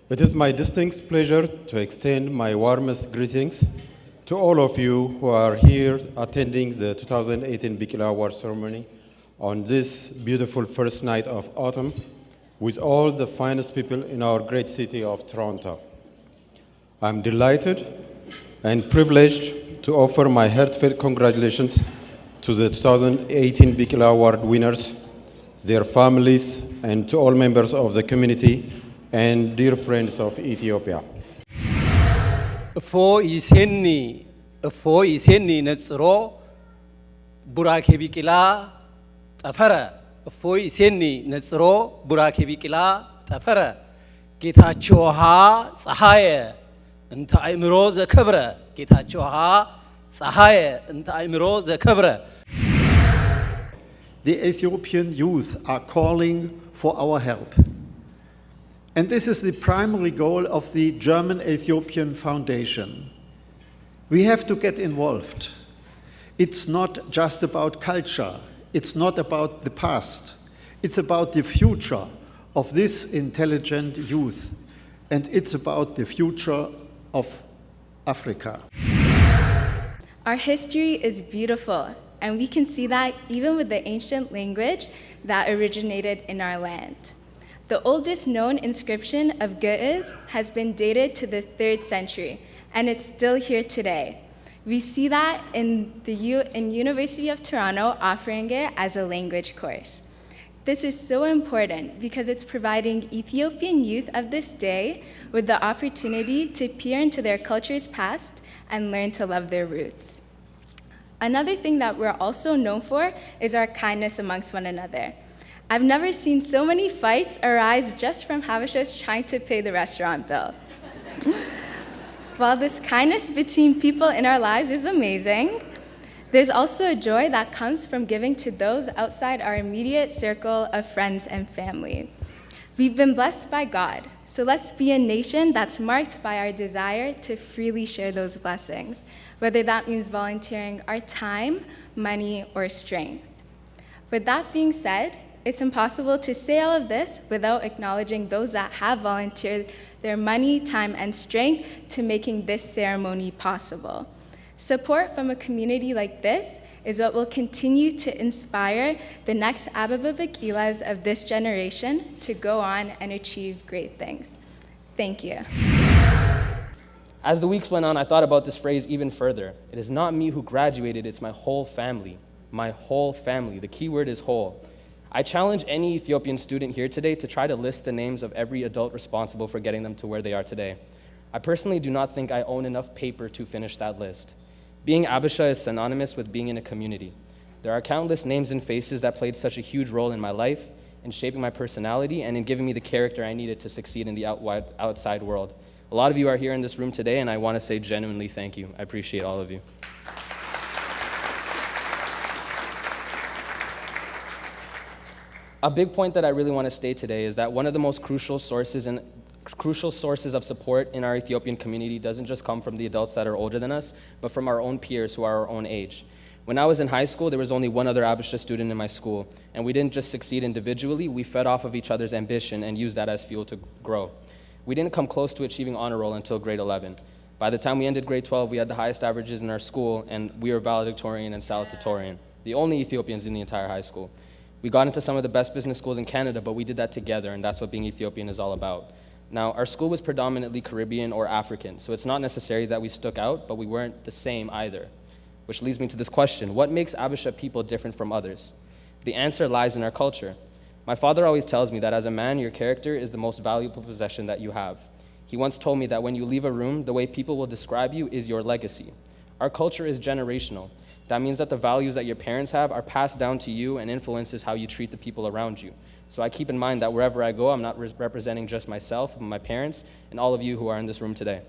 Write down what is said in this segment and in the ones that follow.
It is my distinct pleasure to extend my warmest greetings to all of you who are here attending the 2018 Bikila Award ceremony on this beautiful first night of autumn with all the finest people in our great city of Toronto. I'm delighted and privileged to offer my heartfelt congratulations to the 2018 Bikila Award winners, their families, and to all members of the community and dear friends of Ethiopia. እፎይ ይሴኒ ነጽሮ ቡራኬ ቢቂላ ጠፈረ እፎይ ይሴኒ ነጽሮ ቡራኬ ቢቂላ ጠፈረ ጌታቸውሃ ፀሐየ እንተ አእምሮ ዘከብረ ጌታቸውሃ ፀሐየ እንተ አእምሮ ዘከብረ. The Ethiopian youth are calling for our help. And this is the primary goal of the German Ethiopian Foundation. We have to get involved. It's not just about culture. It's not about the past. It's about the future of this intelligent youth. And it's about the future of Africa. Our history is beautiful, and we can see that even with the ancient language that originated in our land. The oldest known inscription of Ge'ez has been dated to the 3rd century, and it's still here today. We see that in University of Toronto offering it as a language course. This is so important because it's providing Ethiopian youth of this day with the opportunity to peer into their culture's past and learn to love their roots. Another thing that we're also known for is our kindness amongst one another. I've never seen so many fights arise just from Habeshas trying to pay the restaurant bill. While this kindness between people in our lives is amazing, there's also a joy that comes from giving to those outside our immediate circle of friends and family. We've been blessed by God, so let's be a nation that's marked by our desire to freely share those blessings, whether that means volunteering our time, money, or strength. With that being said, it's impossible to say all of this without acknowledging those that have volunteered their money, time, and strength to making this ceremony possible. Support from a community like this is what will continue to inspire the next Ababa Bikilas of this generation to go on and achieve great things. Thank you. As the weeks went on, I thought about this phrase even further. It is not me who graduated, it's my whole family. My whole family. The key word is whole. I challenge any Ethiopian student here today to try to list the names of every adult responsible for getting them to where they are today. I personally do not think I own enough paper to finish that list. Being Abisha is synonymous with being in a community. There are countless names and faces that played such a huge role in my life, in shaping my personality, and in giving me the character I needed to succeed in the outside world. A lot of you are here in this room today, and I want to say genuinely thank you. I appreciate all of you. A big point that I really want to state today is that one of the most crucial sources of support in our Ethiopian community doesn't just come from the adults that are older than us, but from our own peers who are our own age. When I was in high school, there was only one other Abisha student in my school, and we didn't just succeed individually, we fed off of each other's ambition and used that as fuel to grow. We didn't come close to achieving honor roll until grade 11. By the time we ended grade 12, we had the highest averages in our school, and we were valedictorian and salutatorian, the only Ethiopians in the entire high school. We got into some of the best business schools in Canada, but we did that together, and that's what being Ethiopian is all about. Now, our school was predominantly Caribbean or African, so it's not necessary that we stuck out, but we weren't the same either. Which leads me to this question: what makes Abisha people different from others? The answer lies in our culture. My father always tells me that as a man, your character is the most valuable possession that you have. He once told me that when you leave a room, the way people will describe you is your legacy. Our culture is generational. That means that the values that your parents have are passed down to you and influences how you treat the people around you. So I keep in mind that wherever I go, I'm not representing just myself, but my parents and all of you who are in this room today.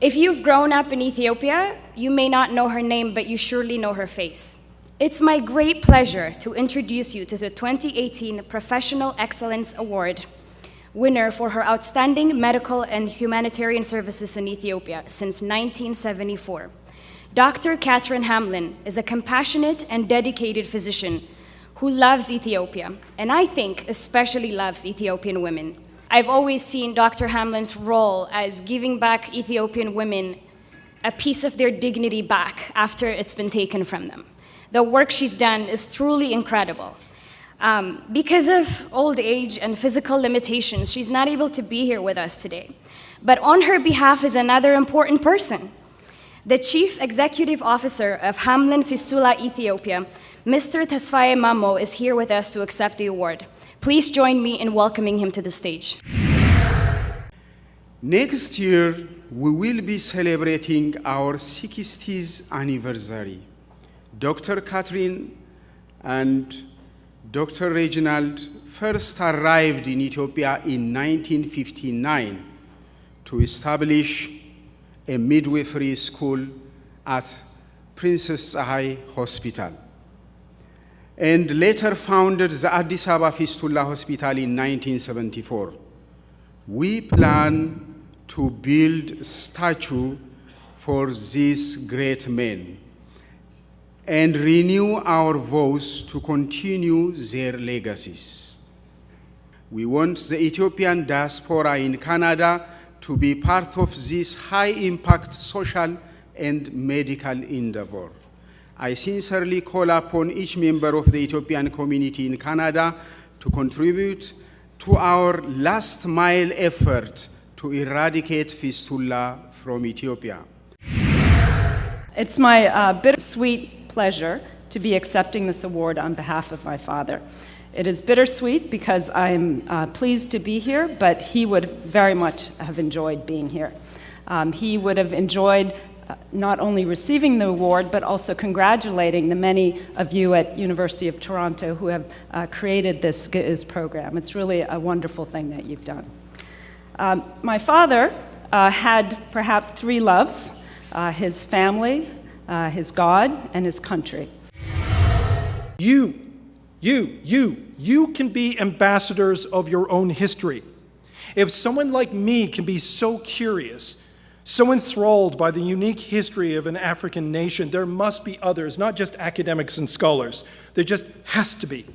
If you've grown up in Ethiopia, you may not know her name, but you surely know her face. It's my great pleasure to introduce you to the 2018 Professional Excellence Award winner for her outstanding medical and humanitarian services in Ethiopia since 1974. Dr. Catherine Hamlin is a compassionate and dedicated physician who loves Ethiopia, and I think especially loves Ethiopian women. I've always seen Dr. Hamlin's role as giving back Ethiopian women a piece of their dignity back after it's been taken from them. The work she's done is truly incredible. Because of old age and physical limitations, she's not able to be here with us today. But on her behalf is another important person. The Chief Executive Officer of Hamlin Fistula Ethiopia, Mr. Tesfaye Mamo, is here with us to accept the award. Please join me in welcoming him to the stage. Next year, we will be celebrating our 60th anniversary. Dr. Catherine and Dr. Reginald first arrived in Ethiopia in 1959 to establish a midwifery school at Princess Tsahai Hospital, and later founded the Addis Ababa Fistula Hospital in 1974. We plan to build a statue for these great men and renew our vows to continue their legacies. We want the Ethiopian diaspora in Canada to be part of this high-impact social and medical endeavor. I sincerely call upon each member of the Ethiopian community in Canada to contribute to our last-mile effort to eradicate fistula from Ethiopia. It's my bittersweet pleasure to be accepting this award on behalf of my father. It is bittersweet because I'm pleased to be here, but he would very much have enjoyed being here. He would have enjoyed not only receiving the award, but also congratulating the many of you at University of Toronto who have created this program. It's really a wonderful thing that you've done. My father had perhaps three loves: his family, his God, and his country. You can be ambassadors of your own history. If someone like me can be so curious, so enthralled by the unique history of an African nation, there must be others, not just academics and scholars. There just has to be.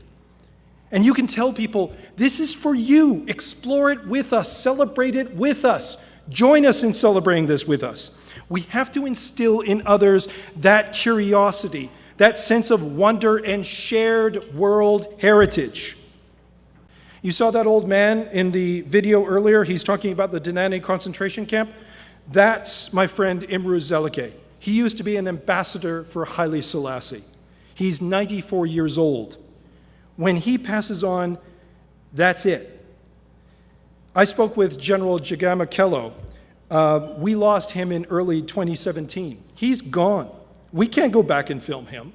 And you can tell people, this is for you. Explore it with us. Celebrate it with us. Join us in celebrating this with us. We have to instill in others that curiosity, that sense of wonder and shared world heritage. You saw that old man in the video earlier. He's talking about the Denane concentration camp. That's my friend Imru Zelike. He used to be an ambassador for Haile Selassie. He's 94 years old. When he passes on, that's it. I spoke with General Jagama Kello. We lost him in early 2017. He's gone. We can't go back and film him.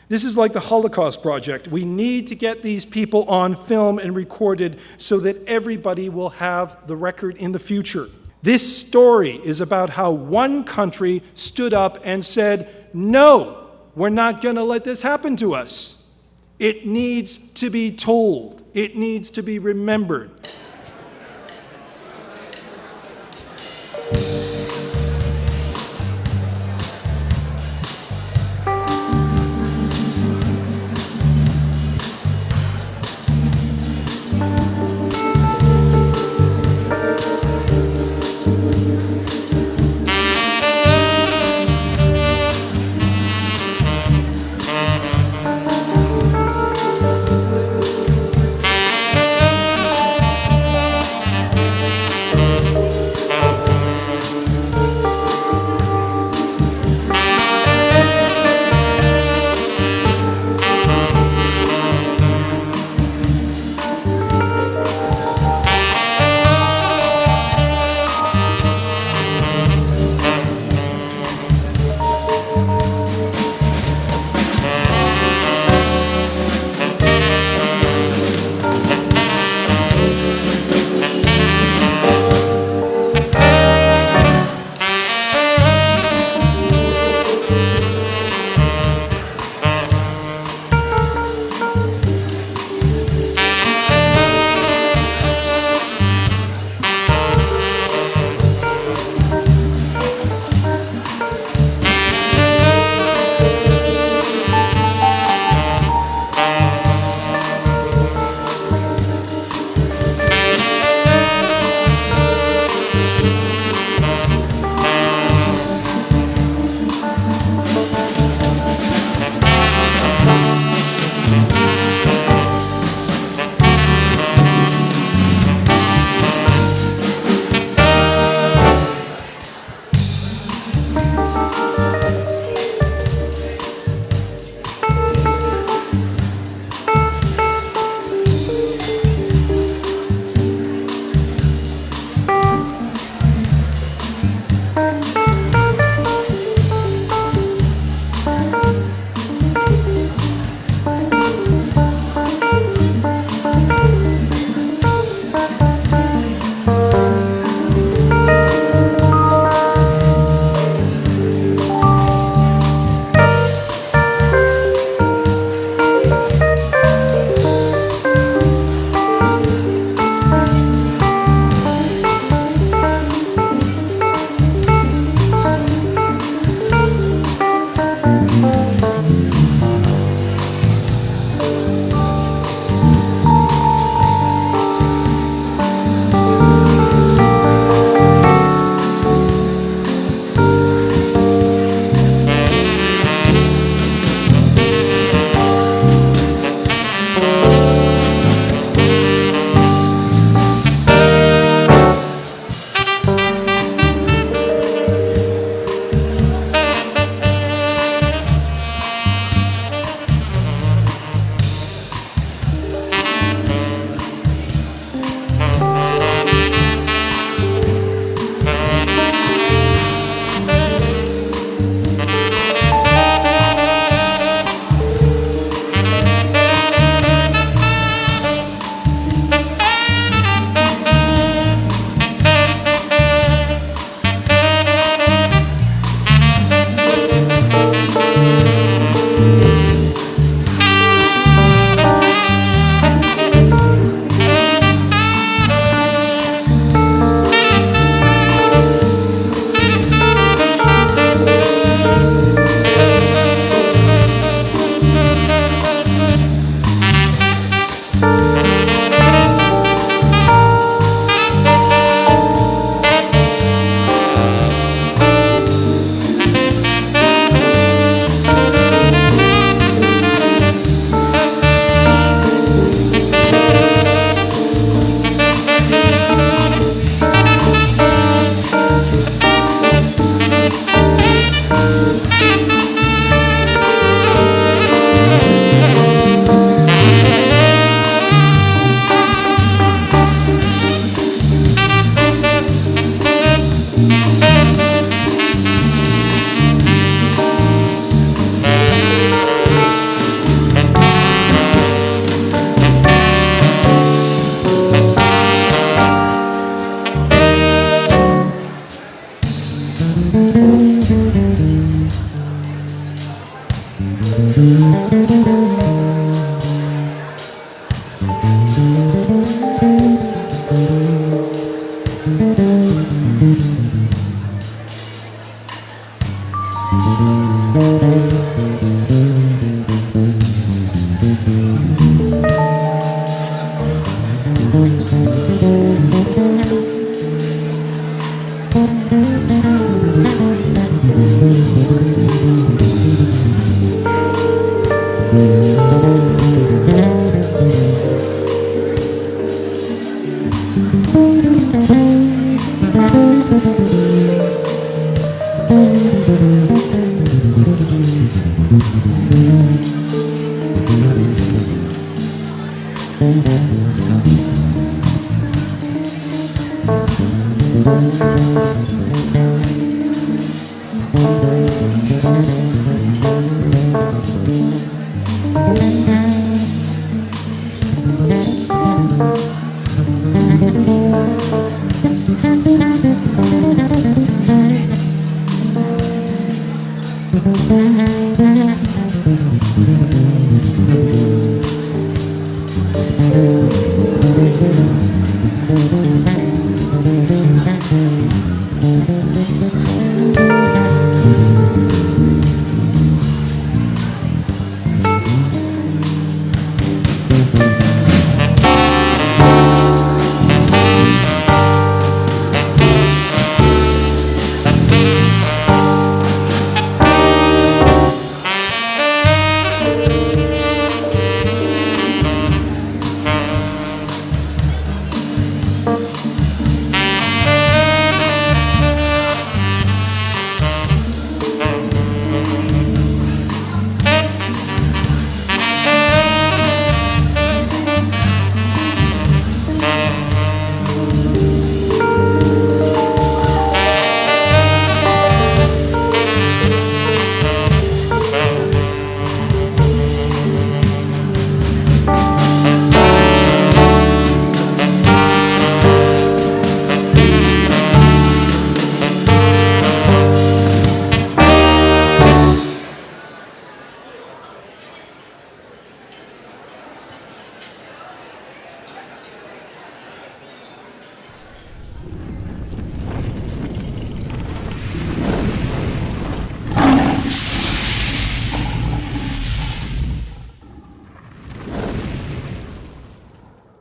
This is like the Holocaust Project. We need to get these people on film and recorded so that everybody will have the record in the future. This story is about how one country stood up and said, no, we're not going to let this happen to us. It needs to be told. It needs to be remembered.